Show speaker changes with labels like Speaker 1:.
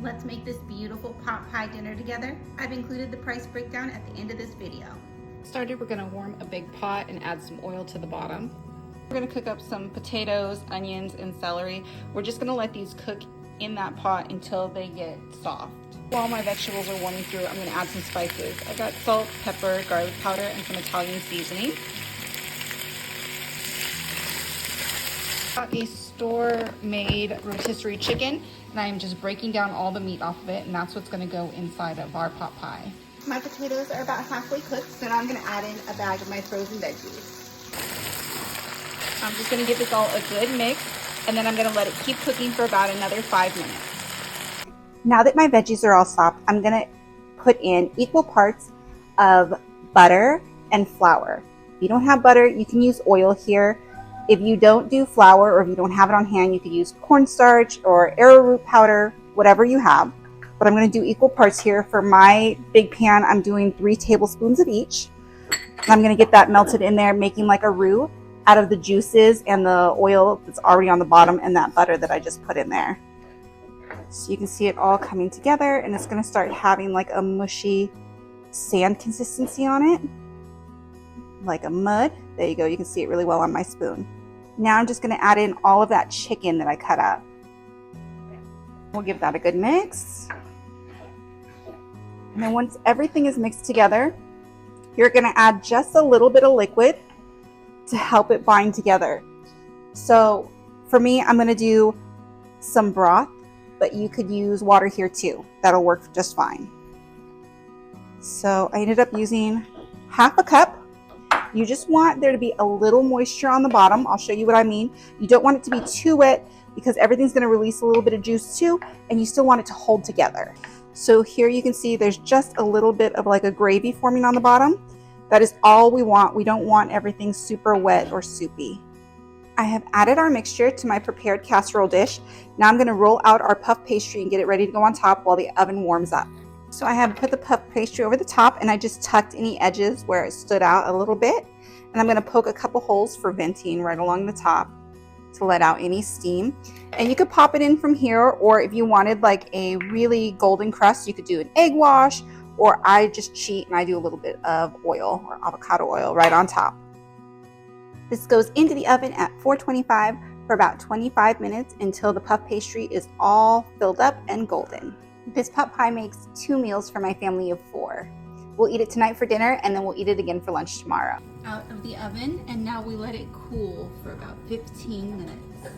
Speaker 1: Let's make this beautiful pot pie dinner together. I've included the price breakdown at the end of this video.
Speaker 2: We're gonna warm a big pot and add some oil to the bottom. We're gonna cook up some potatoes, onions, and celery. We're just gonna let these cook in that pot until they get soft. While my vegetables are warming through, I'm gonna add some spices. I got salt, pepper, garlic powder, and some Italian seasoning. Got a store-made rotisserie chicken, and I'm just breaking down all the meat off of it, and that's what's gonna go inside of our pot pie. My potatoes are about halfway cooked, so now I'm gonna add in a bag of my frozen veggies. I'm just gonna give this all a good mix, and then I'm gonna let it keep cooking for about another 5 minutes.
Speaker 3: Now that my veggies are all soft, I'm gonna put in equal parts of butter and flour. If you don't have butter, you can use oil here. If you don't do flour, or if you don't have it on hand, you could use cornstarch or arrowroot powder, whatever you have. But I'm gonna do equal parts here. For my big pan, I'm doing 3 tablespoons of each. And I'm gonna get that melted in there, making like a roux out of the juices and the oil that's already on the bottom and that butter that I just put in there. So you can see it all coming together, and it's gonna start having like a mushy sand consistency on it, like a mud. There you go, you can see it really well on my spoon. Now I'm just gonna add in all of that chicken that I cut up. We'll give that a good mix. And then once everything is mixed together, you're gonna add just a little bit of liquid to help it bind together. So for me, I'm gonna do some broth, but you could use water here too. That'll work just fine. So I ended up using half a cup. You just want there to be a little moisture on the bottom. I'll show you what I mean. You don't want it to be too wet because everything's gonna release a little bit of juice too, and you still want it to hold together. So here you can see there's just a little bit of like a gravy forming on the bottom. That is all we want. We don't want everything super wet or soupy. I have added our mixture to my prepared casserole dish. Now I'm gonna roll out our puff pastry and get it ready to go on top while the oven warms up. So I have put the puff pastry over the top, and I just tucked any edges where it stood out a little bit. And I'm gonna poke a couple holes for venting right along the top to let out any steam. And you could pop it in from here, or if you wanted like a really golden crust, you could do an egg wash, or I just cheat and I do a little bit of oil or avocado oil right on top. This goes into the oven at 425 for about 25 minutes until the puff pastry is all filled up and golden. This pot pie makes 2 meals for my family of 4. We'll eat it tonight for dinner, and then we'll eat it again for lunch tomorrow.
Speaker 1: Out of the oven, and now we let it cool for about 15 minutes.